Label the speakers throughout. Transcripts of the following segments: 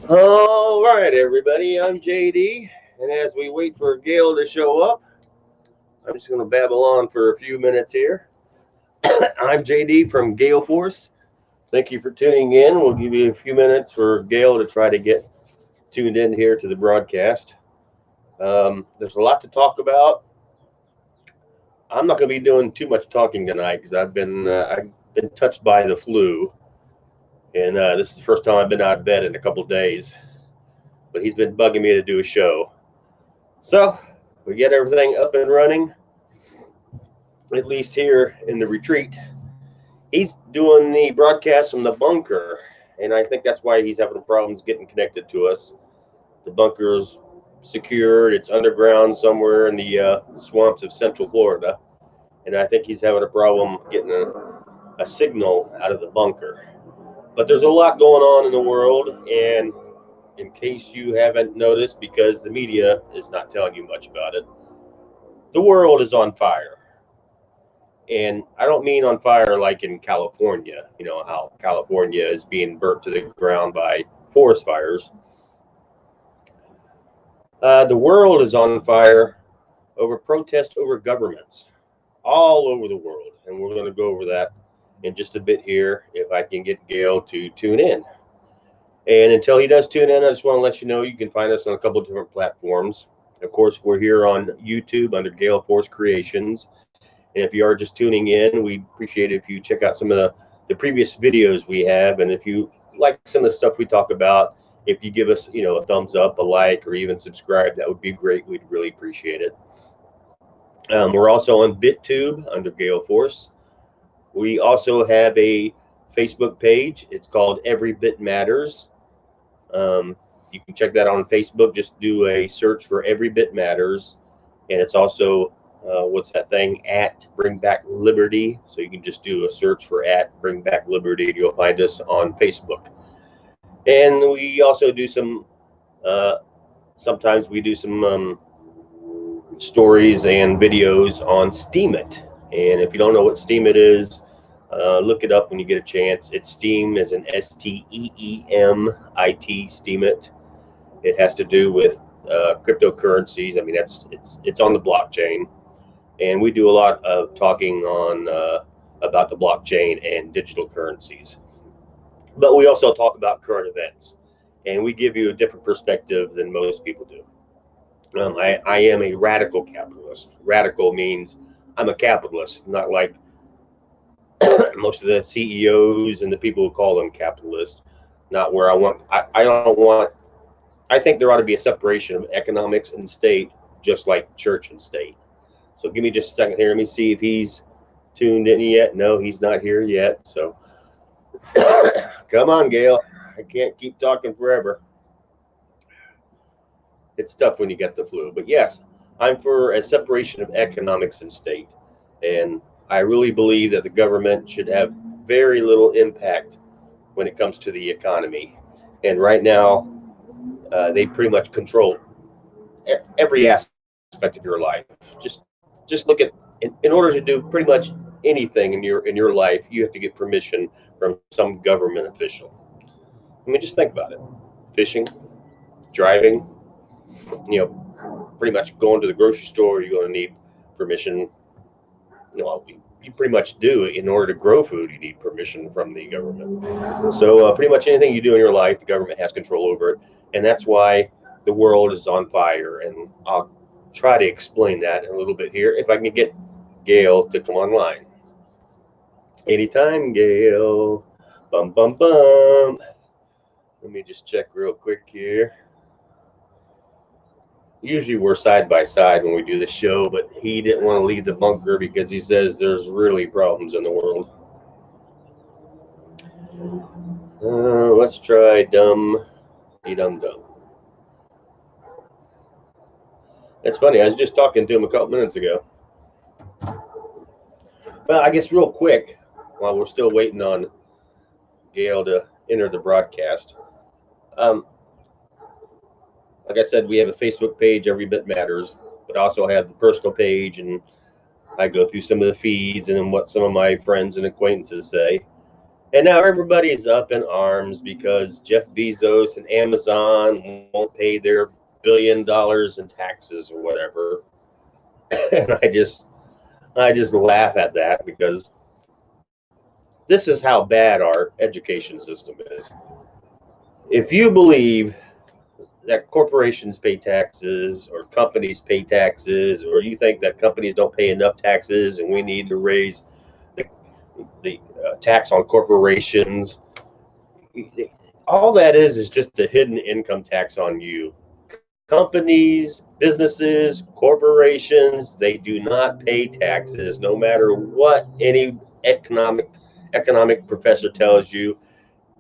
Speaker 1: All right, everybody. I'm JD, and as we wait for Gail to show up, I'm just going to babble on for a few minutes here. I'm JD from Gale Force. Thank you for tuning in. We'll give you a few minutes for Gail to try to get tuned in here to the broadcast. There's a lot to talk about. I'm not going to be doing too much talking tonight because I've been touched by the flu, and this is the first time I've been out of bed in a couple of days. But he's been bugging me to do a show. So we get everything up and running, at least here in the retreat. He's doing the broadcast from the bunker, and I think that's why he's having problems getting connected to us. The bunker is secured, it's underground somewhere in the swamps of Central Florida, and I think he's having a problem getting a signal out of the bunker. But there's a lot going on in the world, and in case you haven't noticed, because the media is not telling you much about it, the world is on fire. And I don't mean on fire like in California, you know, how California is being burnt to the ground by forest fires. The world is on fire over protest over governments all over the world. And we're going to go over that in just a bit here if I can get Gail to tune in. And until he does tune in, I just want to let you know you can find us on a couple of different platforms. Of course, we're here on YouTube under Gale Force Creations. And if you are just tuning in, we'd appreciate it if you check out some of the previous videos we have. And if you like some of the stuff we talk about, if you give us, a thumbs up, a like, or even subscribe, that would be great. We'd really appreciate it. We're also on BitTube under Gale Force. We also have a Facebook page. It's called Every Bit Matters. You can check that out on Facebook. Just do a search for Every Bit Matters. And it's also what's that thing, at Bring Back Liberty. So you can just do a search for at Bring Back Liberty, and you'll find us on Facebook. And we also do sometimes we do some stories and videos on Steemit. And if you don't know what Steemit is, look it up when you get a chance. It's Steem as in STEEMIT, Steemit. It has to do with cryptocurrencies. I mean, it's on the blockchain. And we do a lot of talking on about the blockchain and digital currencies. But we also talk about current events, and we give you a different perspective than most people do. I am a radical capitalist. Radical means I'm a capitalist, not like most of the CEOs and the people who call them capitalists. Not where I want. I don't want. I think there ought to be a separation of economics and state, just like church and state. So give me just a second here. Let me see if he's tuned in yet. No, he's not here yet. So come on, Gail. I can't keep talking forever. It's tough when you get the flu. But yes, I'm for a separation of economics and state. And I really believe that the government should have very little impact when it comes to the economy. And right now, they pretty much control every aspect of your life. Just look at in order to do pretty much anything in your life, you have to get permission from some government official. I mean, just think about it: fishing, driving, pretty much going to the grocery store. You're going to need permission. You pretty much do in order to grow food. You need permission from the government. So pretty much anything you do in your life, the government has control over it, and that's why the world is on fire. And I'll try to explain that in a little bit here if I can get Gail to come online. Anytime, Gail. Bum, bum, bum. Let me just check real quick here. Usually we're side by side when we do the show, but he didn't want to leave the bunker because he says there's really problems in the world. Let's try dum dum. It's funny. I was just talking to him a couple minutes ago. Well, I guess real quick, while we're still waiting on Gail to enter the broadcast. Like I said, we have a Facebook page, Every Bit Matters, but also have the personal page, and I go through some of the feeds and what some of my friends and acquaintances say. And now everybody's up in arms because Jeff Bezos and Amazon won't pay their $1 billion in taxes or whatever. And I just laugh at that because this is how bad our education system is. If you believe that corporations pay taxes or companies pay taxes, or you think that companies don't pay enough taxes and we need to raise the tax on corporations, all that is just a hidden income tax on you. Companies, businesses, corporations, they do not pay taxes no matter what any economic professor tells you.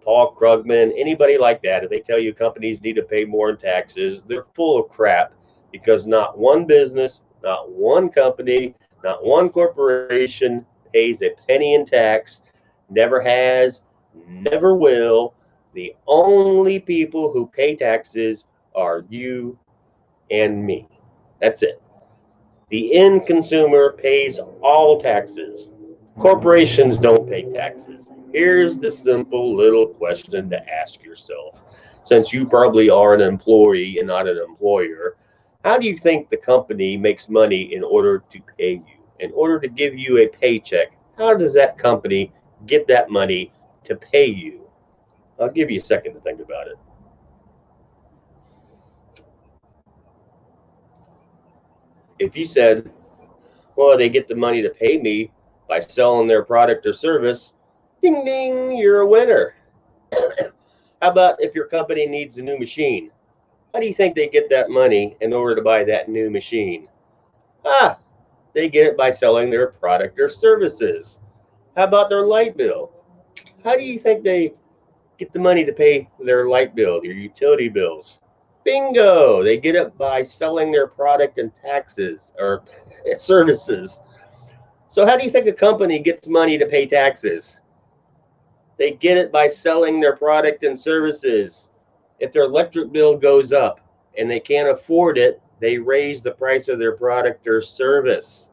Speaker 1: Paul Krugman, anybody like that, if they tell you companies need to pay more in taxes, they're full of crap, because not one business, not one company, not one corporation pays a penny in tax, never has, never will. The only people who pay taxes are you and me. That's it. The end consumer pays all taxes. Corporations don't pay taxes. Here's the simple little question to ask yourself. Since you probably are an employee and not an employer, how do you think the company makes money in order to pay you? In order to give you a paycheck, how does that company get that money to pay you? I'll give you a second to think about it. If you said, well, they get the money to pay me by selling their product or service, ding, ding, you're a winner. How about if your company needs a new machine? How do you think they get that money in order to buy that new machine? They get it by selling their product or services. How about their light bill? How do you think they get the money to pay their light bill, their utility bills? Bingo! They get it by selling their product and taxes or services. So how do you think a company gets money to pay taxes? They get it by selling their product and services. If their electric bill goes up and they can't afford it, they raise the price of their product or service.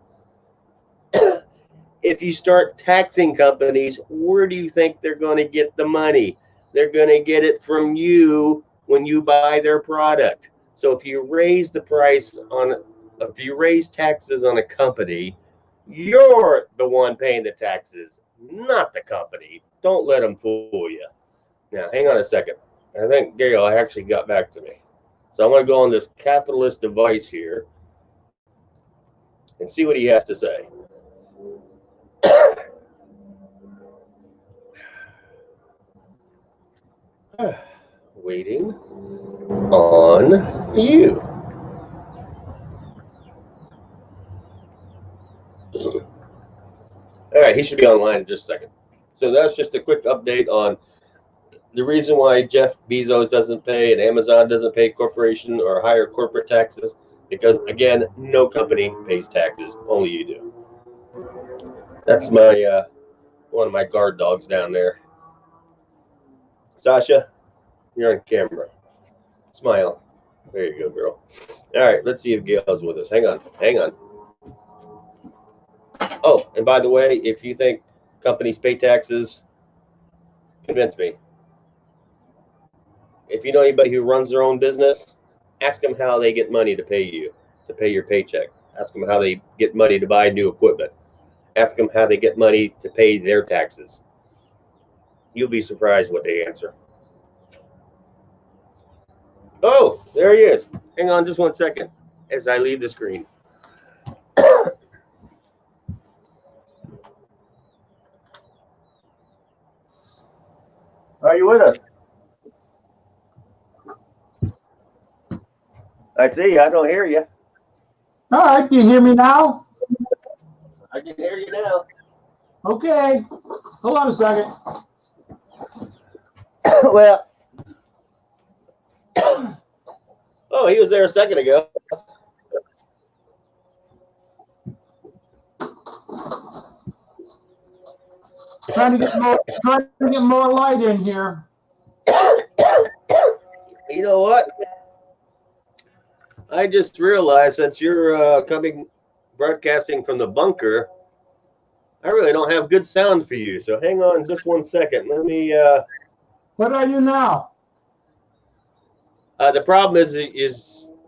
Speaker 1: If you start taxing companies, where do you think they're going to get the money? They're going to get it from you when you buy their product. So if you raise taxes on a company, you're the one paying the taxes, not the company. Don't let them fool you. Now, hang on a second. I think Gail actually got back to me. So I'm going to go on this capitalist device here and see what he has to say. Waiting on you. All right, he should be online in just a second. So that's just a quick update on the reason why Jeff Bezos doesn't pay and Amazon doesn't pay corporation or higher corporate taxes, because again, no company pays taxes, only you do. That's my one of my guard dogs down there. Sasha, you're on camera. Smile. There you go, girl. All right, let's see if Gail's with us. Hang on. Oh, and by the way, if you think companies pay taxes, convince me. If you know anybody who runs their own business, ask them how they get money to pay you, to pay your paycheck. Ask them how they get money to buy new equipment. Ask them how they get money to pay their taxes. You'll be surprised what they answer. Oh, there he is. Hang on just 1 second as I leave the screen. Are you with us? I see you. I don't hear you.
Speaker 2: All right, can you hear me now?
Speaker 1: I can hear you now.
Speaker 2: Okay. Hold on a second.
Speaker 1: Well, oh, he was there a second ago.
Speaker 2: Trying to get more light in here.
Speaker 1: You know what? I just realized since you're broadcasting from the bunker, I really don't have good sound for you, so hang on just 1 second. Let me.
Speaker 2: What are you now?
Speaker 1: The problem is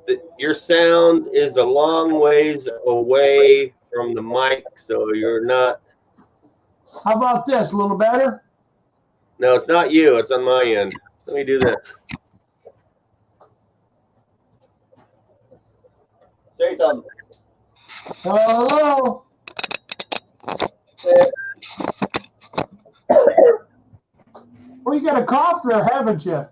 Speaker 1: that your sound is a long ways away from the mic, so you're not.
Speaker 2: How about this? A little better?
Speaker 1: No, it's not you. It's on my end. Let me do this. Say something.
Speaker 2: Hello? Well, you got a cough there, haven't you?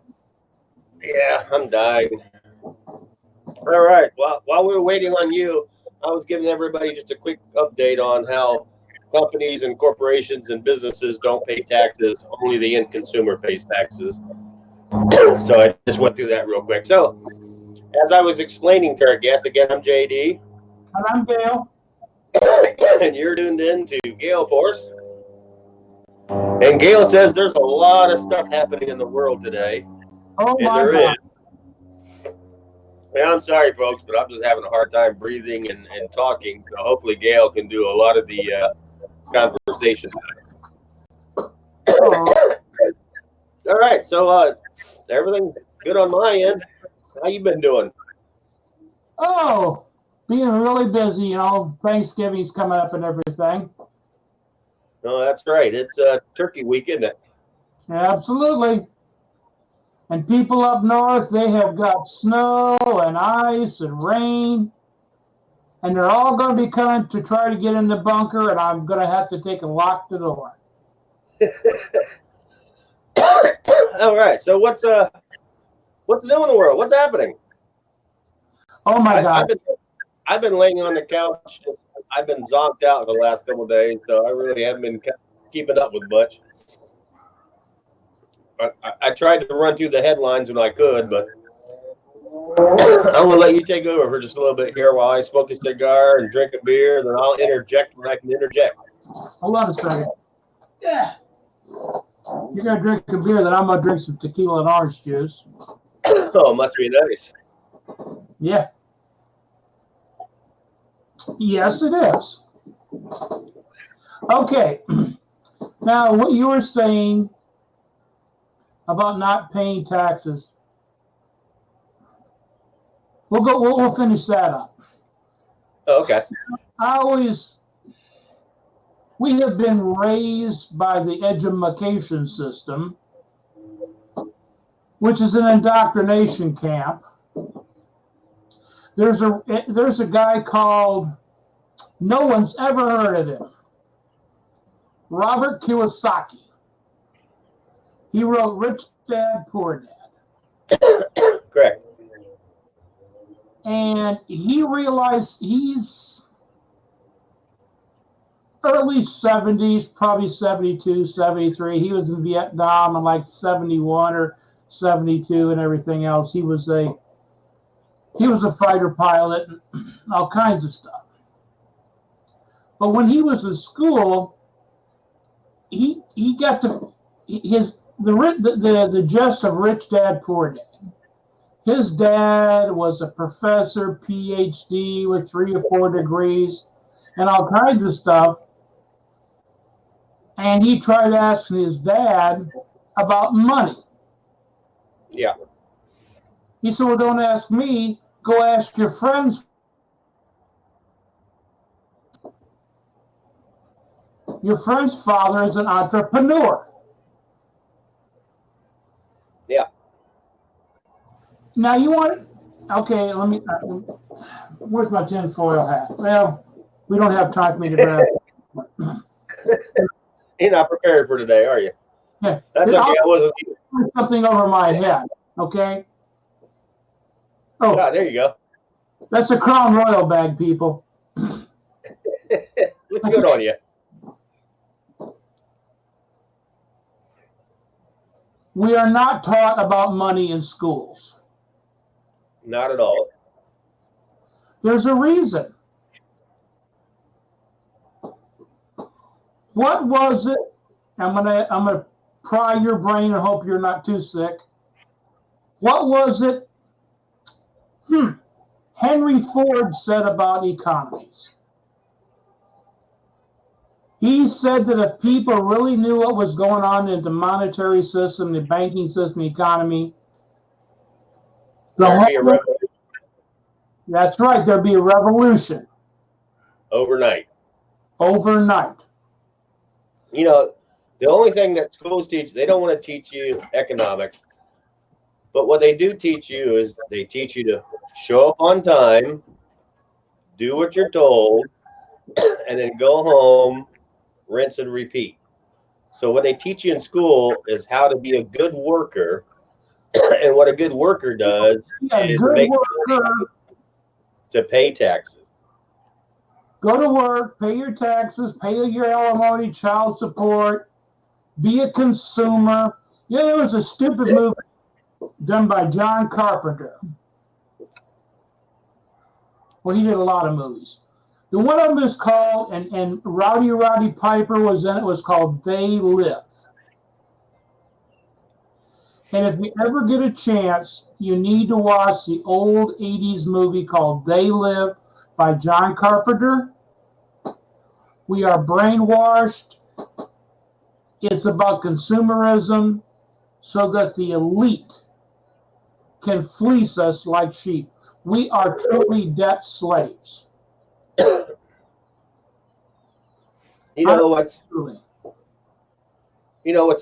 Speaker 1: Yeah, I'm dying. All right. Well, while we were waiting on you, I was giving everybody just a quick update on how companies and corporations and businesses don't pay taxes. Only the end consumer pays taxes. So I just went through that real quick. So as I was explaining to our guest, again, I'm JD.
Speaker 2: And I'm Gail.
Speaker 1: And you're tuned in to Gale Force. And Gail says there's a lot of stuff happening in the world today.
Speaker 2: Oh,
Speaker 1: And
Speaker 2: my
Speaker 1: there
Speaker 2: God.
Speaker 1: is. Yeah, I'm sorry, folks, but I'm just having a hard time breathing and talking. So hopefully Gail can do a lot of the conversation.
Speaker 2: Oh,
Speaker 1: All right, so everything's good on my end. How you been doing?
Speaker 2: oh, being really busy, you know, Thanksgiving's coming up and everything.
Speaker 1: No, that's right. It's Turkey Week, isn't it?
Speaker 2: Absolutely. And people up north, they have got snow and ice and rain. And they're all going to be coming to try to get in the bunker, and I'm going to have to take and lock the door.
Speaker 1: All right. So what's new in the world? What's happening?
Speaker 2: Oh, my God.
Speaker 1: I've been laying on the couch. I've been zonked out the last couple of days, so I really haven't been keeping up with much. I tried to run through the headlines when I could, but I'm gonna let you take over for just a little bit here while I smoke a cigar and drink a beer. Then I'll interject when I can interject.
Speaker 2: Hold on a second. Yeah. You're going to drink a beer, then I'm going to drink some tequila and orange juice.
Speaker 1: Oh, must be nice.
Speaker 2: Yeah. Yes, it is. Okay. Now, what you were saying about not paying taxes, we'll finish that up.
Speaker 1: Oh, okay.
Speaker 2: We have been raised by the edumacation system, which is an indoctrination camp. There's a guy called, no one's ever heard of him, Robert Kiyosaki. He wrote Rich Dad, Poor Dad.
Speaker 1: Correct.
Speaker 2: And he realized he's early 70s, probably 72, 73. He was in Vietnam in like 71 or 72 and everything else. He was a fighter pilot and all kinds of stuff. But when he was in school, he got the gist of Rich Dad, Poor Dad. His dad was a professor, PhD with 3 or 4 degrees and all kinds of stuff. And he tried asking his dad about money.
Speaker 1: Yeah.
Speaker 2: He said, well, don't ask me. Go ask your friends. Your friend's father is an entrepreneur.
Speaker 1: Yeah.
Speaker 2: Now you want, okay, let me, where's my tinfoil hat? Well, we don't have time for me to grab.
Speaker 1: You're not prepared for today, are you?
Speaker 2: Yeah.
Speaker 1: That's okay. I wasn't.
Speaker 2: Something over my head, okay? Oh,
Speaker 1: Ah, there you go.
Speaker 2: that's a Crown Royal bag, people.
Speaker 1: Looks good on you.
Speaker 2: We are not taught about money in schools.
Speaker 1: Not at all.
Speaker 2: There's a reason. What was it? I'm gonna pry your brain and hope you're not too sick. What was it Henry Ford said about economies? He said that if people really knew what was going on in the monetary system, the banking system, the economy,
Speaker 1: There'd be a revolution
Speaker 2: that's right, there'd be a revolution
Speaker 1: overnight.
Speaker 2: overnight.
Speaker 1: You know, the only thing that schools teach, they don't want to teach you economics. But what they do teach you is they teach you to show up on time, do what you're told, and then go home, rinse and repeat. So what they teach you in school is how to be a good worker. And what a good worker does is make money to pay taxes.
Speaker 2: Go to work, pay your taxes, pay your alimony, child support, be a consumer. You know, there was a stupid movie done by John Carpenter. Well, he did a lot of movies. The one of them is called, and Roddy Piper was in it, was called They Live. And if you ever get a chance, you need to watch the old 80s movie called They Live by John Carpenter. We are brainwashed. It's about consumerism so that the elite can fleece us like sheep. We are truly debt slaves.
Speaker 1: You know what's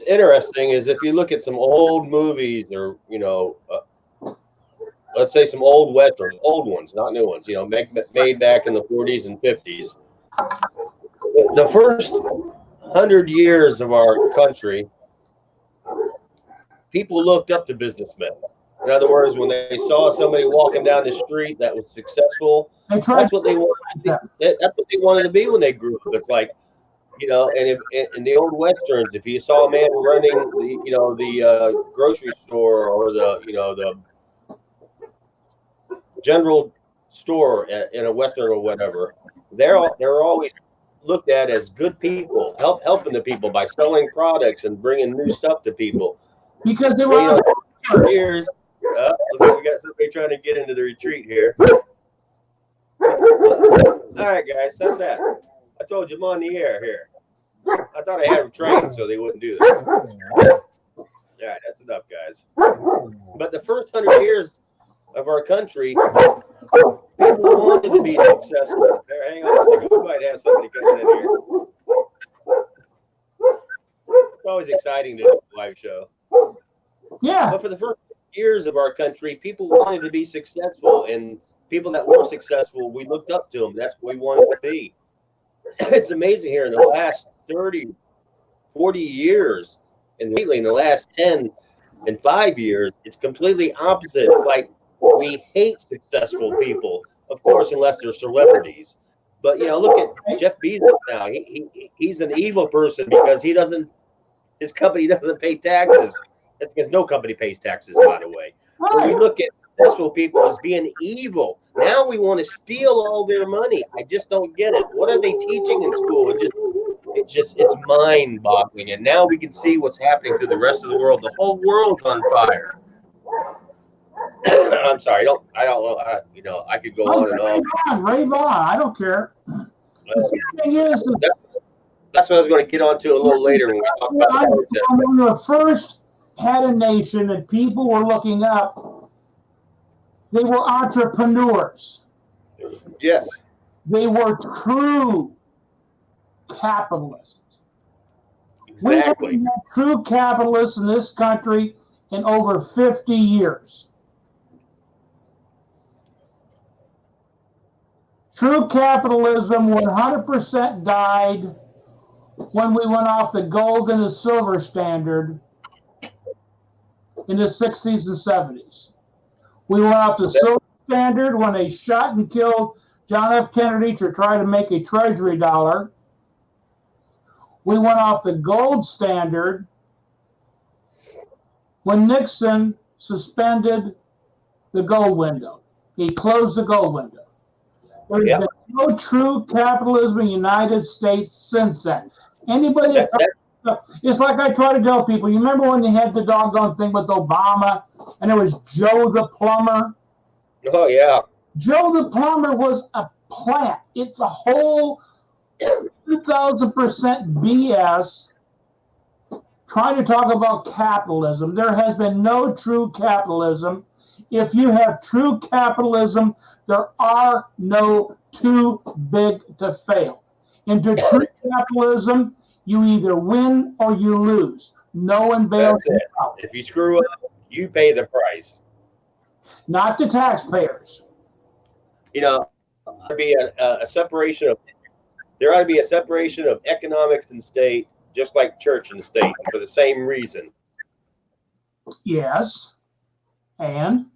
Speaker 1: interesting is if you look at some old movies or let's say some old westerns, old ones, not new ones, made back in the 40s and 50s. The first 100 years of our country, people looked up to businessmen. In other words, when they saw somebody walking down the street that was successful, that's what they wanted. That's what they wanted to be when they grew up. It's like, and if in the old westerns, if you saw a man running the grocery store or the general store in a western or whatever, they're always looked at as good people, helping the people by selling products and bringing new stuff to people.
Speaker 2: Because they were
Speaker 1: years. Looks like we got somebody trying to get into the retreat here. All right, guys, stop that. I told you I'm on the air here. I thought I had them trained so they wouldn't do this. All right, that's enough, guys. But the first 100 years of our country, people wanted to be successful. There, hang on a second. We might have somebody coming in here. It's always exciting to do a live show.
Speaker 2: Yeah.
Speaker 1: But for the first years of our country, people wanted to be successful, and people that were successful, we looked up to them. That's what we wanted to be. It's amazing here in the last 30, 40 years, and lately in the last 10 and 5 years, it's completely opposite. It's like we hate successful people, of course, unless they're celebrities. But look at Jeff Bezos now. He's an evil person because his company doesn't pay taxes. That's because no company pays taxes, by the way.
Speaker 2: Right.
Speaker 1: But we look at successful people as being evil. Now we want to steal all their money. I just don't get it. What are they teaching in school? It's mind-boggling. And now we can see what's happening to the rest of the world. The whole world's on fire. I'm sorry. I don't know. I could go on and on.
Speaker 2: Rave on. I don't care. The thing is,
Speaker 1: that's what I was going to get onto a little later when we talk about the
Speaker 2: when we first had a nation that people were looking up, they were entrepreneurs.
Speaker 1: Yes.
Speaker 2: They were true capitalists.
Speaker 1: Exactly.
Speaker 2: We haven't had true capitalists in this country in over 50 years. True capitalism 100% died when we went off the gold and the silver standard in the 60s and 70s. We went off the silver standard when they shot and killed John F. Kennedy to try to make a treasury dollar. We went off the gold standard when Nixon suspended the gold window. He closed the gold window. There's been no true capitalism in the United States since then. Anybody it's like I try to tell people, you remember when they had the doggone thing with Obama and it was Joe the Plumber?
Speaker 1: Oh, yeah.
Speaker 2: Joe the Plumber was a plant. It's a whole 1,000% BS trying to talk about capitalism. There has been no true capitalism. If you have true capitalism, there are no too big to fail. Into true capitalism, you either win or you lose. No one bails you out.
Speaker 1: If you screw up, you pay the price.
Speaker 2: Not the taxpayers.
Speaker 1: You know, there be a separation of. There ought to be a separation of economics and state, just like church and state, for the same reason.
Speaker 2: Yes. And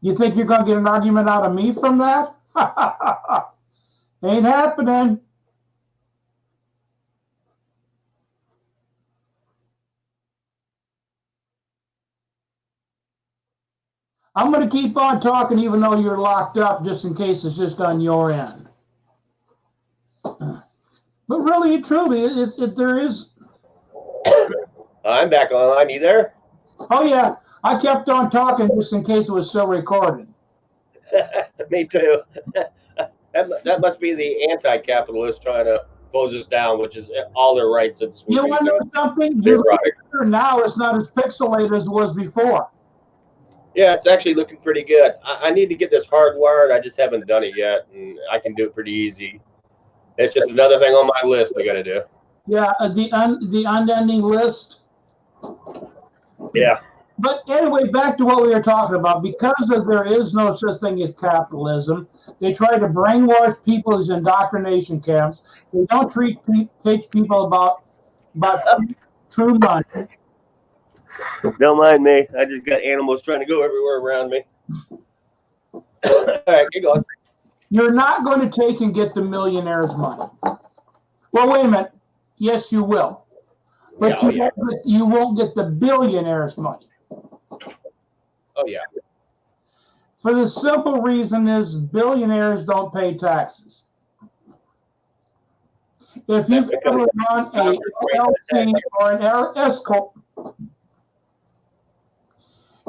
Speaker 2: you think you're going to get an argument out of me from that? Ain't happening. I'm going to keep on talking even though you're locked up, just in case it's just on your end. But really, truly, there is.
Speaker 1: I'm back online. You there?
Speaker 2: Oh, yeah. I kept on talking just in case it was still recording.
Speaker 1: Me too. That must be the anti-capitalist trying to close us down, which is all their rights. It's
Speaker 2: you want to know something? Now it's not as pixelated as it was before.
Speaker 1: Yeah, it's actually looking pretty good. I need to get this hardwired. I just haven't done it yet, and I can do it pretty easy. It's just another thing on my list I got to do.
Speaker 2: Yeah, the unending list.
Speaker 1: Yeah.
Speaker 2: But anyway, back to what we were talking about. Because there is no such thing as capitalism, they try to brainwash people as indoctrination camps. They don't teach people about true money.
Speaker 1: Don't mind me. I just got animals trying to go everywhere around me. All right, keep going.
Speaker 2: You're not going to take and get the millionaire's money. Well, wait a minute. Yes, you will. But you won't get the billionaire's money.
Speaker 1: Oh, yeah.
Speaker 2: For the simple reason is billionaires don't pay taxes. If you've ever run a LLC or an S corp,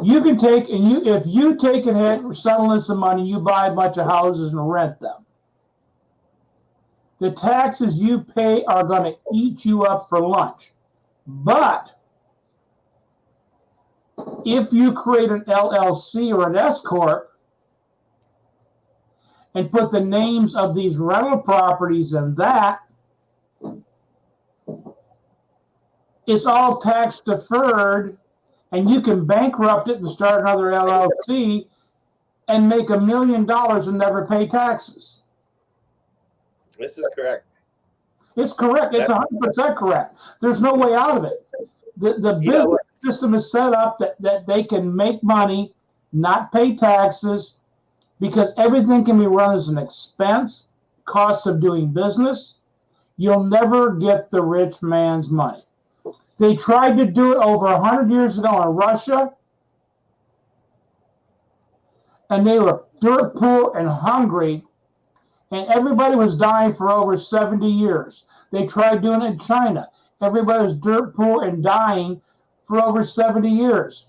Speaker 2: you can take and if you take and have settling some money, you buy a bunch of houses and rent them. The taxes you pay are going to eat you up for lunch. But if you create an LLC or an S corp and put the names of these rental properties in that, it's all tax deferred, and you can bankrupt it and start another LLC and make $1 million and never pay taxes.
Speaker 1: This is correct.
Speaker 2: It's correct. It's 100% correct. There's no way out of it. The business system is set up that they can make money, not pay taxes, because everything can be run as an expense, cost of doing business. You'll never get the rich man's money. They tried to do it over 100 years ago in Russia, and they were dirt poor and hungry, and everybody was dying for over 70 years. They tried doing it in China. Everybody was dirt poor and dying for over 70 years.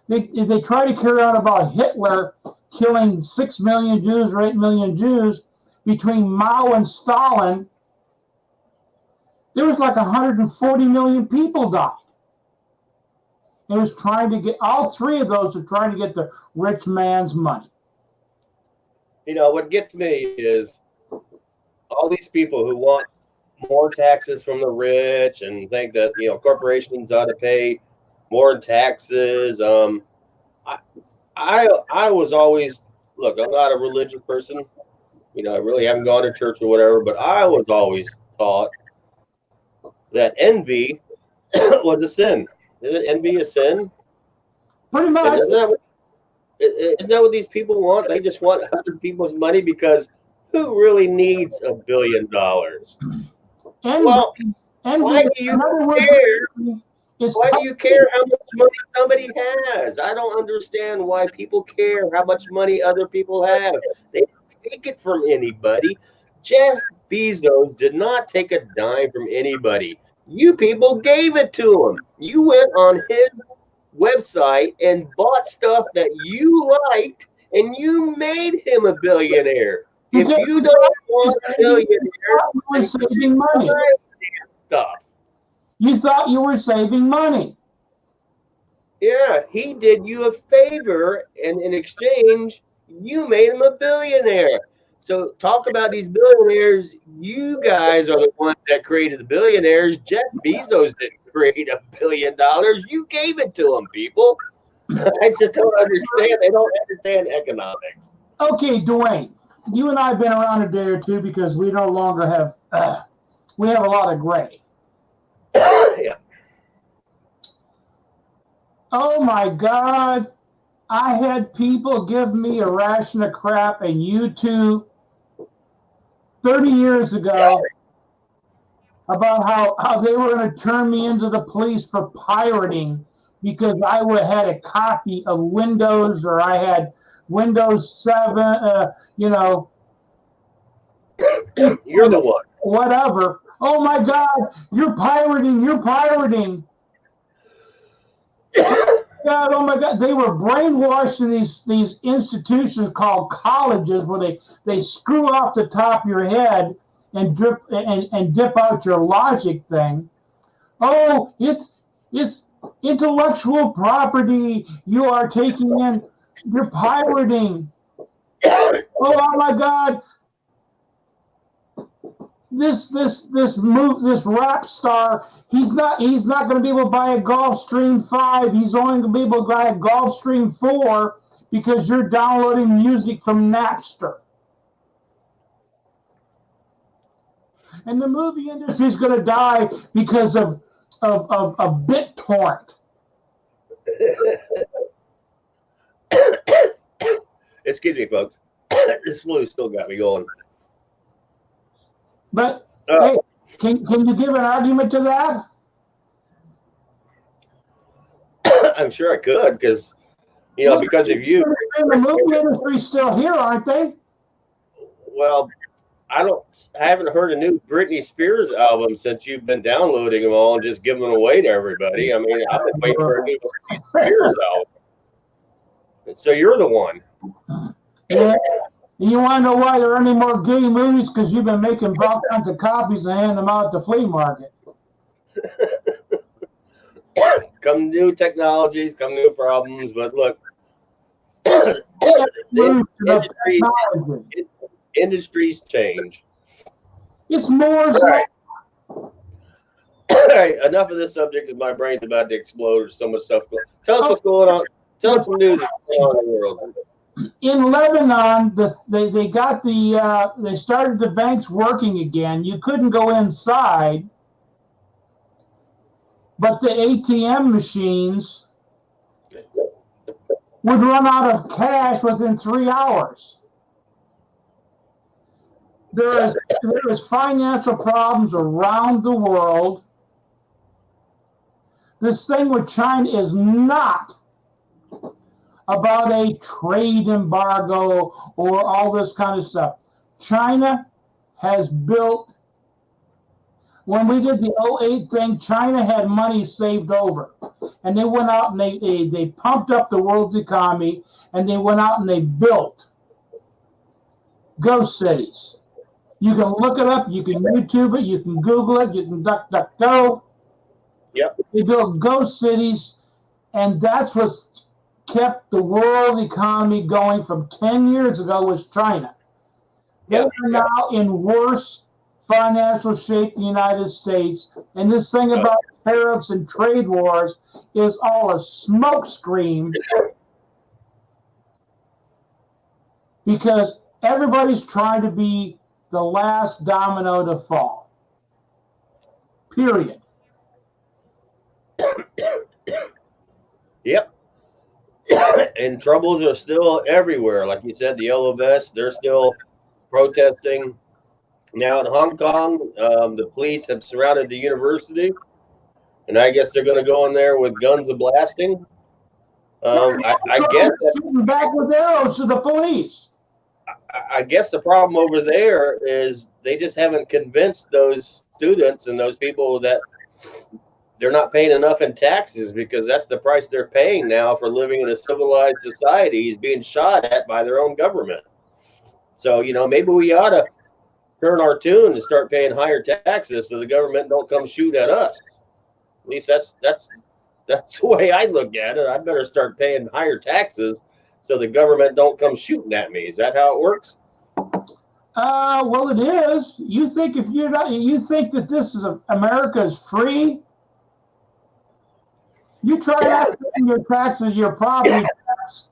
Speaker 2: They tried to carry on about Hitler killing 6 million Jews or 8 million Jews. Between Mao and Stalin, there was like 140 million people died. It was trying to get, all three of those are trying to get the rich man's money.
Speaker 1: You know, what gets me is all these people who want more taxes from the rich and think that, you know, corporations ought to pay more in taxes. I was always, look, I'm not a religious person. You know, I really haven't gone to church or whatever, but I was always taught that envy was a sin. Isn't envy a sin?
Speaker 2: Pretty much.
Speaker 1: Isn't that what these people want? They just want other people's money because who really needs $1 billion? Well, why do you care? Why do you care how much money somebody has? I don't understand why people care how much money other people have. They don't take it from anybody. Jeff Bezos did not take a dime from anybody. You people gave it to him. You went on his website and bought stuff that you liked, and you made him a billionaire. If you don't
Speaker 2: You were saving money.
Speaker 1: Stuff.
Speaker 2: You thought you were saving money.
Speaker 1: Yeah, he did you a favor, and in exchange, you made him a billionaire. So talk about these billionaires. You guys are the ones that created the billionaires. Jeff Bezos didn't create $1 billion. You gave it to him, people. I just don't understand. They don't understand economics.
Speaker 2: Okay, Dwayne, you and I have been around a day or two because we no longer have, we have a lot of gray.
Speaker 1: Yeah.
Speaker 2: Oh my God. I had people give me a ration of crap and YouTube 30 years ago about how they were going to turn me into the police for pirating because I had a copy of Windows, or I had Windows 7,
Speaker 1: You're the one.
Speaker 2: Whatever. Oh my God, you're pirating. God, oh my God, they were brainwashed in these institutions called colleges where they screw off the top of your head and dip out your logic thing. Oh, it's intellectual property. You are taking in, you're pirating. Oh my God. This rap star, he's not going to be able to buy a Gulfstream 5. He's only going to be able to buy a Gulfstream 4 because you're downloading music from Napster. And the movie industry is going to die because of BitTorrent.
Speaker 1: Excuse me, folks. This flu still got me going.
Speaker 2: But hey, can you give an argument to that?
Speaker 1: I'm sure I could, because because of you.
Speaker 2: The movie industry's still here, aren't they?
Speaker 1: Well, I haven't heard a new Britney Spears album since you've been downloading them all and just giving them away to everybody. I mean, I've been waiting for a new Britney Spears album. So you're the one.
Speaker 2: Yeah. You want to know why there aren't any more gay movies? Because you've been making all kinds of copies and handing them out at the flea market.
Speaker 1: Come new technologies, come new problems, but look, industries change.
Speaker 2: It's more.
Speaker 1: All right. All right, enough of this subject because my brain's about to explode. There's so much stuff going on. Tell us what's going on. Tell us some news that's going on in the world.
Speaker 2: In Lebanon, they started the banks working again. You couldn't go inside, but the ATM machines would run out of cash within 3 hours. There is financial problems around the world. This thing with China is not about a trade embargo or all this kind of stuff. China has built, when we did the 2008 thing, China had money saved over. And they went out and they pumped up the world's economy, and they went out and they built ghost cities. You can look it up, you can YouTube it, you can Google it, you can DuckDuckGo.
Speaker 1: Yep.
Speaker 2: They built ghost cities, and that's what kept the world economy going from 10 years ago was China. They are now in worse financial shape than the United States. And this thing about tariffs and trade wars is all a smokescreen because everybody's trying to be the last domino to fall. Period.
Speaker 1: Yep. And troubles are still everywhere. Like you said, the yellow vests, they're still protesting. Now in Hong Kong, the police have surrounded the university, and I guess they're going to go in there with guns a-blasting. I guess
Speaker 2: shooting back with arrows to the police.
Speaker 1: I guess the problem over there is they just haven't convinced those students and those people that they're not paying enough in taxes, because that's the price they're paying now for living in a civilized society. He's being shot at by their own government. So, maybe we ought to turn our tune and start paying higher taxes so the government don't come shoot at us. At least that's the way I look at it. I better start paying higher taxes so the government don't come shooting at me. Is that how it works?
Speaker 2: Well, it is. You think if you're not, you think that this is America is free? You try not paying your taxes, your property tax,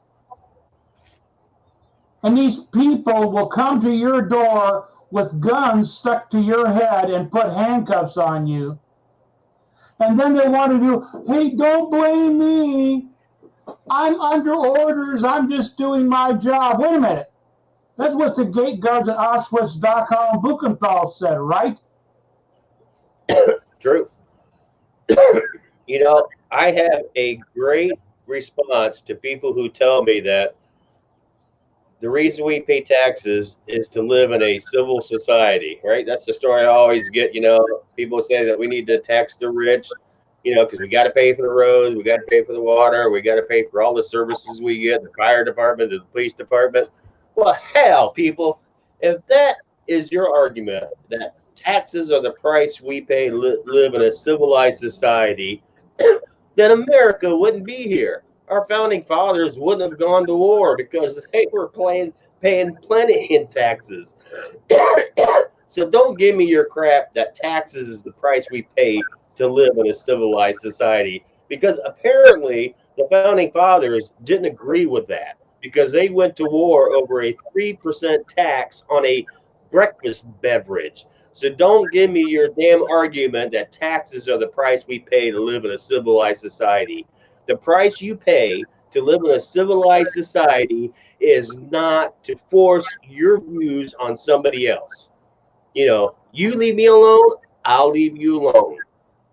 Speaker 2: and these people will come to your door with guns stuck to your head and put handcuffs on you. And then they want to do, hey, don't blame me. I'm under orders. I'm just doing my job. Wait a minute. That's what the gate guards at Auschwitz, Dachau, and Buchenwald said, right?
Speaker 1: True. I have a great response to people who tell me that the reason we pay taxes is to live in a civil society, right? That's the story I always get. People say that we need to tax the rich, because we got to pay for the roads, we got to pay for the water, we got to pay for all the services we get, the fire department, the police department. Well, hell, people, if that is your argument, that taxes are the price we pay to live in a civilized society, then America wouldn't be here. Our founding fathers wouldn't have gone to war because they were paying plenty in taxes. So don't give me your crap that taxes is the price we pay to live in a civilized society, because apparently the founding fathers didn't agree with that, because they went to war over a 3% tax on a breakfast beverage. So don't give me your damn argument that taxes are the price we pay to live in a civilized society. The price you pay to live in a civilized society is not to force your views on somebody else. You leave me alone, I'll leave you alone.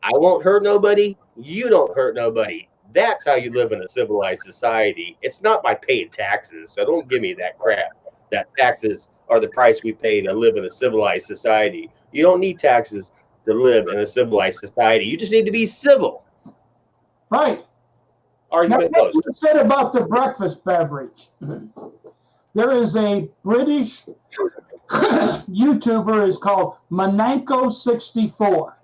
Speaker 1: I won't hurt nobody, you don't hurt nobody. That's how you live in a civilized society. It's not by paying taxes. So don't give me that crap that taxes are the price we pay to live in a civilized society. You don't need taxes to live in a civilized society. You just need to be civil.
Speaker 2: Right.
Speaker 1: Argument
Speaker 2: now,
Speaker 1: closed.
Speaker 2: What you said about the breakfast beverage. There is a British YouTuber is called Mananko64.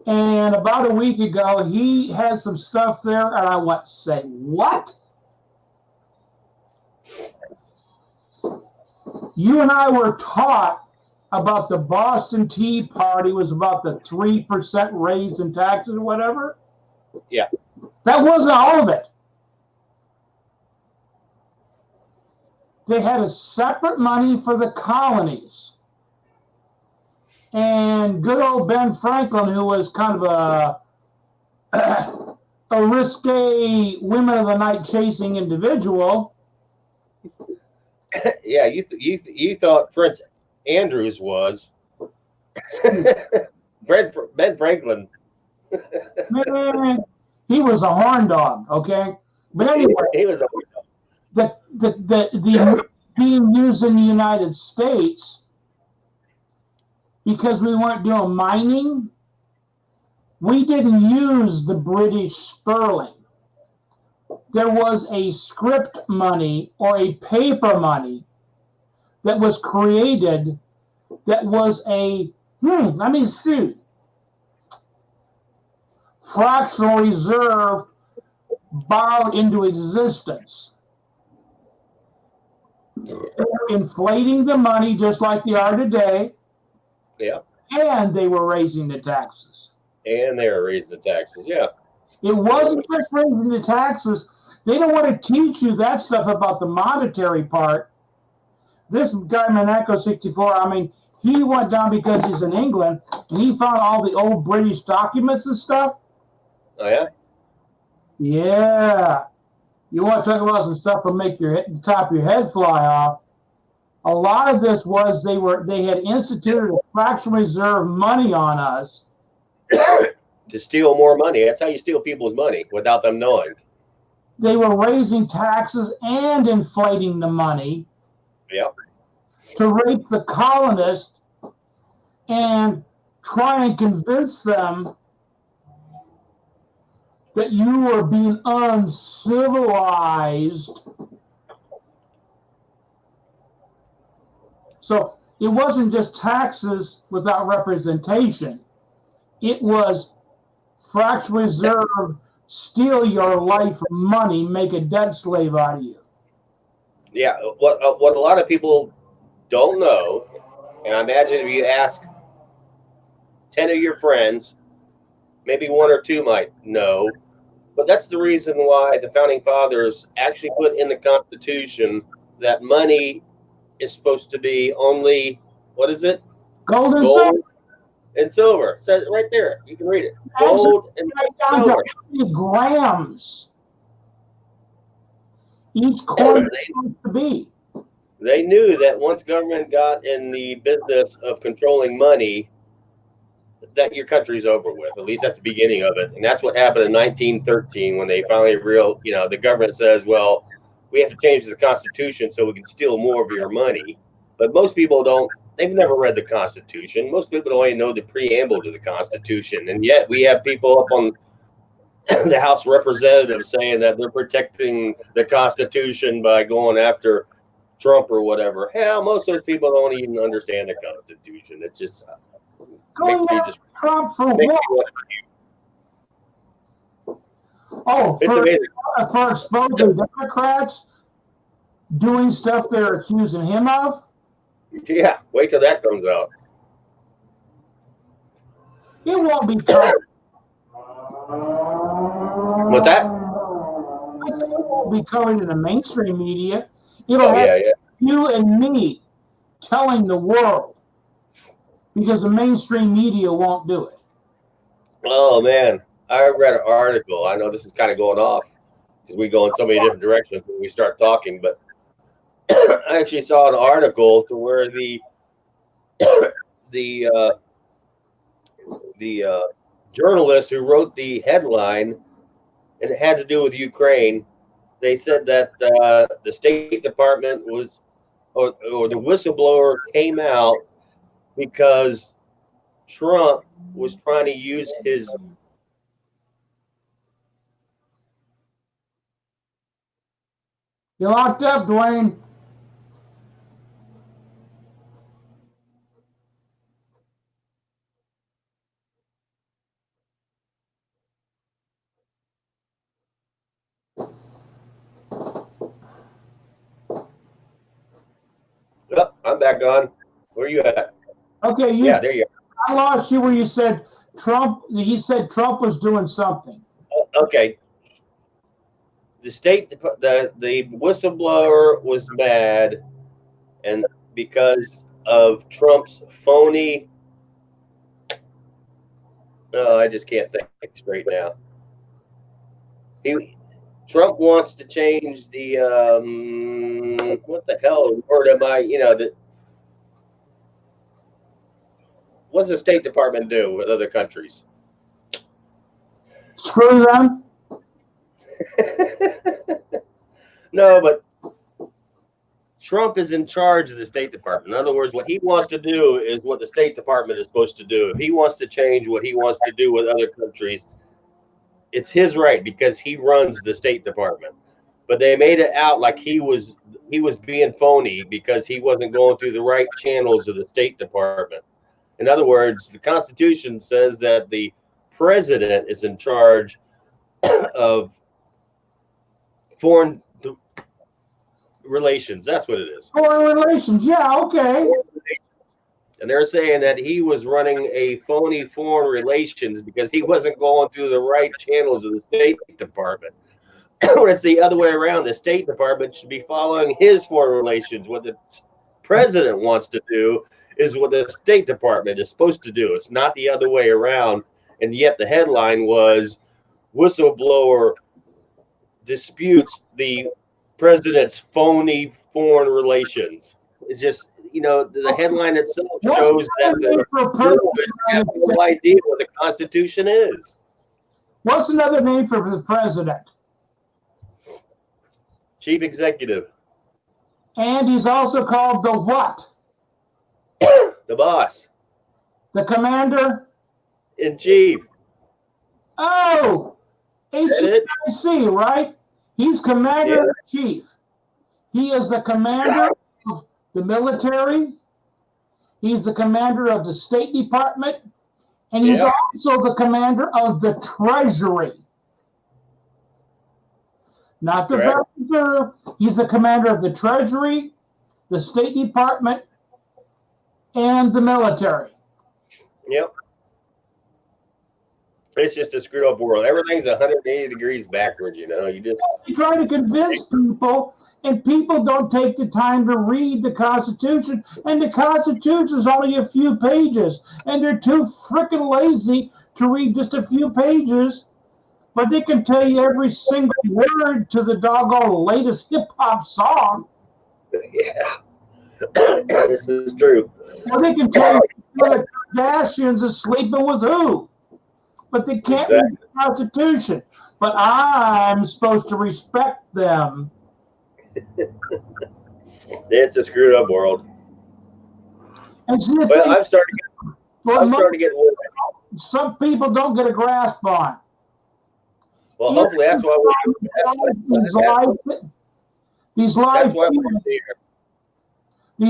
Speaker 2: And about a week ago, he had some stuff there, and I went, say, what? You and I were taught about the Boston Tea Party was about the 3% raise in taxes or whatever.
Speaker 1: Yeah.
Speaker 2: That wasn't all of it. They had a separate money for the colonies. And good old Ben Franklin, who was kind of a risque women of the night chasing individual.
Speaker 1: Yeah, you thought Prince Andrews was Ben Franklin.
Speaker 2: Man, he was a horn dog, okay? But anyway,
Speaker 1: he was a horn dog.
Speaker 2: The being used in the United States, because we weren't doing mining, we didn't use the British sterling. There was a script money or a paper money that was created that was a, let me see, fractional reserve borrowed into existence. They were inflating the money just like they are today.
Speaker 1: Yeah.
Speaker 2: And they were raising the taxes.
Speaker 1: And they were raising the taxes, yeah.
Speaker 2: It wasn't just raising the taxes. They don't want to teach you that stuff about the monetary part. This guy, Mananko64, he went down because he's in England, and he found all the old British documents and stuff.
Speaker 1: Oh, yeah?
Speaker 2: Yeah. You want to talk about some stuff that make the top of your head fly off. A lot of this was they had instituted a fractional reserve money on us.
Speaker 1: To steal more money. That's how you steal people's money without them knowing.
Speaker 2: They were raising taxes and inflating the money.
Speaker 1: Yep.
Speaker 2: To rape the colonists and try and convince them that you were being uncivilized. So it wasn't just taxes without representation. It was fractional reserve, steal your life money, make a debt slave out of you.
Speaker 1: Yeah, what a lot of people don't know, and I imagine if you ask 10 of your friends, maybe one or two might know, but that's the reason why the founding fathers actually put in the Constitution that money is supposed to be only, what is it?
Speaker 2: Gold and silver.
Speaker 1: Gold and silver. It says it right there. You can read it. Gold and
Speaker 2: Down to
Speaker 1: silver.
Speaker 2: how many grams each coin is supposed to be.
Speaker 1: They knew that once government got in the business of controlling money, that your country's over with. At least that's the beginning of it. And that's what happened in 1913 when they finally the government says, well, we have to change the Constitution so we can steal more of your money. But most people don't, they've never read the Constitution. Most people don't even know the preamble to the Constitution. And yet we have people up on the House of Representatives saying that they're protecting the Constitution by going after Trump or whatever. Hell, most of those people don't even understand the Constitution. It just
Speaker 2: Going
Speaker 1: makes me
Speaker 2: after
Speaker 1: just
Speaker 2: Trump for
Speaker 1: makes me
Speaker 2: what? Oh,
Speaker 1: It's amazing.
Speaker 2: for exposing Democrats doing stuff they're accusing him of?
Speaker 1: Yeah, wait till that comes out.
Speaker 2: It won't be covered.
Speaker 1: What's that?
Speaker 2: I said it won't be covered in the mainstream media. It'll
Speaker 1: Oh,
Speaker 2: have
Speaker 1: yeah.
Speaker 2: you and me telling the world, because the mainstream media won't do it.
Speaker 1: Oh, man. I read an article. I know this is kind of going off because we go in so many different directions when we start talking, but I actually saw an article to where the journalist who wrote the headline, and it had to do with Ukraine. They said that the State Department was, or the whistleblower came out because Trump was trying to use his.
Speaker 2: You're locked up, Dwayne.
Speaker 1: Oh, I'm back on. Where are you at?
Speaker 2: Okay,
Speaker 1: Yeah, there you
Speaker 2: I lost you where you said Trump. He said Trump was doing something.
Speaker 1: are. Okay. The whistleblower was mad, and because of Trump's phony. I just can't think straight now. Trump wants to change the what the hell word am I? What does the State Department do with other countries?
Speaker 2: Screw them.
Speaker 1: No, but Trump is in charge of the State Department. In other words, what he wants to do is what the State Department is supposed to do. If he wants to change what he wants to do with other countries, it's his right because he runs the State Department. But they made it out like he was being phony because he wasn't going through the right channels of the State Department. In other words, the Constitution says that the president is in charge of foreign relations. That's what it is.
Speaker 2: Foreign relations. Yeah, okay.
Speaker 1: And they're saying that he was running a phony foreign relations because he wasn't going through the right channels of the State Department. When it's the other way around, the State Department should be following his foreign relations. What the president wants to do is what the State Department is supposed to do. It's not the other way around. And yet the headline was whistleblower disputes the president's phony foreign relations. It's just, the headline itself shows that the journalists have no idea what the Constitution is.
Speaker 2: What's another name for the president?
Speaker 1: Chief executive.
Speaker 2: And he's also called the what?
Speaker 1: The boss.
Speaker 2: The commander
Speaker 1: in chief.
Speaker 2: Oh, HCIC, right? He's commander in chief. He is the commander of the military, He's the commander of the State Department, and he's
Speaker 1: Yeah.
Speaker 2: also the commander of the Treasury. Not the
Speaker 1: Correct.
Speaker 2: Federal Reserve. He's the commander of the Treasury, the State Department, and the military.
Speaker 1: Yep. It's just a screwed up world. Everything's 180 degrees backwards, you know. You
Speaker 2: try to convince people, and people don't take the time to read the Constitution. And the Constitution is only a few pages, and they're too freaking lazy to read just a few pages. But they can tell you every single word to the doggone latest hip hop song.
Speaker 1: Yeah. This is true.
Speaker 2: Or they can tell you the Kardashians are sleeping with who. But they can't read the Constitution. But I'm supposed to respect them.
Speaker 1: It's a screwed up world.
Speaker 2: And see,
Speaker 1: Well, I'm starting to get worried.
Speaker 2: Some people don't get a grasp on.
Speaker 1: Well, hopefully that's why
Speaker 2: these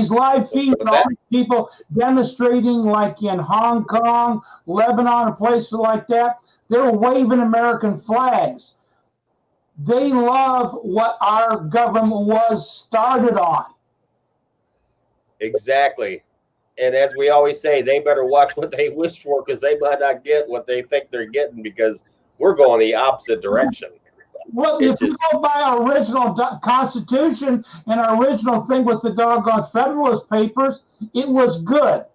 Speaker 2: live feeds, all these people demonstrating like in Hong Kong, Lebanon, and places like that, they're waving American flags. They love what our government was started on.
Speaker 1: Exactly. And as we always say, they better watch what they wish for, because they might not get what they think they're getting, because we're going the opposite direction.
Speaker 2: Well, if you go by our original Constitution and our original thing with the doggone Federalist Papers, it was good.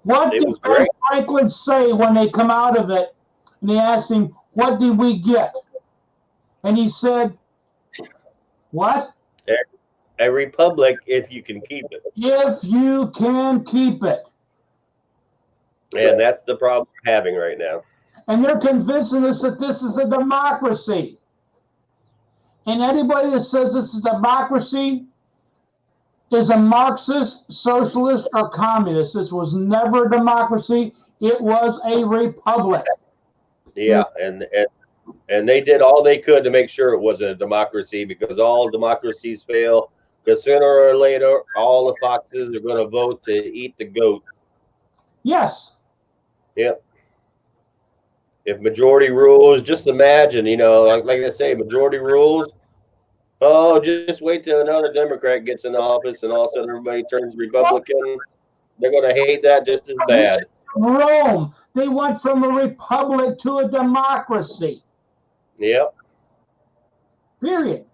Speaker 2: What did Ben Franklin say when they come out of it? And they asked him, what did we get? And he said, what?
Speaker 1: A republic, if you can keep it.
Speaker 2: If you can keep it.
Speaker 1: And that's the problem we're having right now.
Speaker 2: And they're convincing us that this is a democracy. And anybody that says this is democracy is a Marxist, socialist, or communist. This was never a democracy. It was a republic.
Speaker 1: Yeah, and they did all they could to make sure it wasn't a democracy, because all democracies fail. Because sooner or later, all the foxes are going to vote to eat the goat.
Speaker 2: Yes.
Speaker 1: Yep. If majority rules, just imagine, you know, like I say, majority rules. Oh, just wait till another Democrat gets in office and all of a sudden everybody turns Republican. They're going to hate that just as bad.
Speaker 2: Rome, they went from a republic to a democracy.
Speaker 1: Yep.
Speaker 2: Period.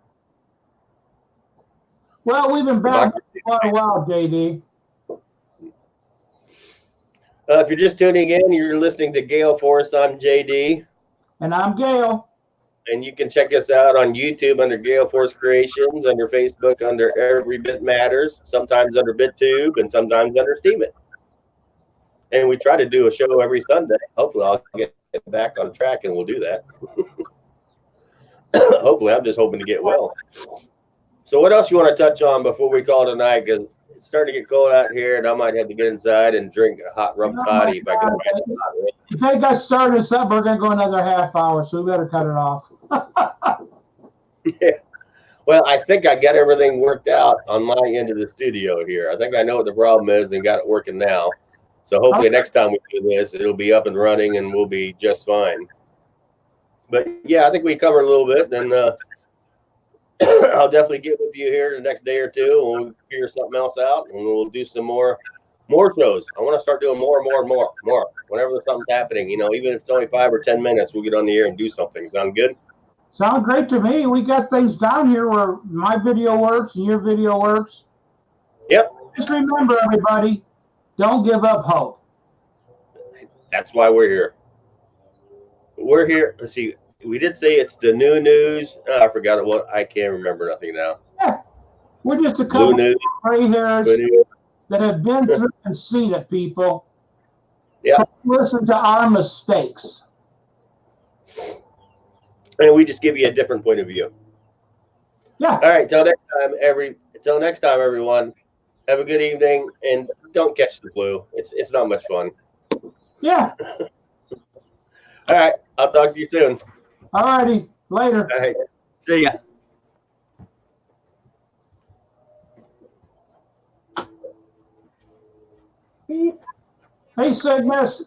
Speaker 2: Well, we've been back for quite a while, JD.
Speaker 1: If you're just tuning in, you're listening to Gale Force. I'm JD.
Speaker 2: And I'm Gale.
Speaker 1: And you can check us out on YouTube under Gale Force Creations, under Facebook under Every Bit Matters, sometimes under BitTube, and sometimes under Steemit. And we try to do a show every Sunday. Hopefully I'll get back on track and we'll do that. Hopefully, I'm just hoping to get well. So what else you want to touch on before we call tonight? Because it's starting to get cold out here, and I might have to get inside and drink a hot rum toddy if I can find it hot.
Speaker 2: If they got started us up, we're going to go another half hour, so we better cut it off.
Speaker 1: Yeah. Well, I think I got everything worked out on my end of the studio here. I think I know what the problem is and got it working now. So hopefully next time we do this, it'll be up and running and we'll be just fine. But yeah, I think we covered a little bit, and I'll definitely get with you here the next day or two, and we'll figure something else out, and we'll do some more shows. I want to start doing more. Whenever something's happening, you know, even if it's only 5 or 10 minutes, we'll get on the air and do something. Sound good?
Speaker 2: Sound great to me. We got things down here where my video works and your video works.
Speaker 1: Yep.
Speaker 2: Just remember, everybody, don't give up hope.
Speaker 1: That's why we're here. We're here. Let's see. We did say it's the new news. I forgot it. What I can't remember nothing now.
Speaker 2: Yeah. We're just a couple of gray hairs that have been through and seen it, people.
Speaker 1: Yeah.
Speaker 2: So listen to our mistakes.
Speaker 1: And we just give you a different point of view.
Speaker 2: Yeah.
Speaker 1: All right. Till next time, everyone. Have a good evening, and don't catch the flu. It's not much fun.
Speaker 2: Yeah.
Speaker 1: All right. I'll talk to you soon.
Speaker 2: All righty. Later.
Speaker 1: All right. See ya.
Speaker 2: Hey, Sigmas,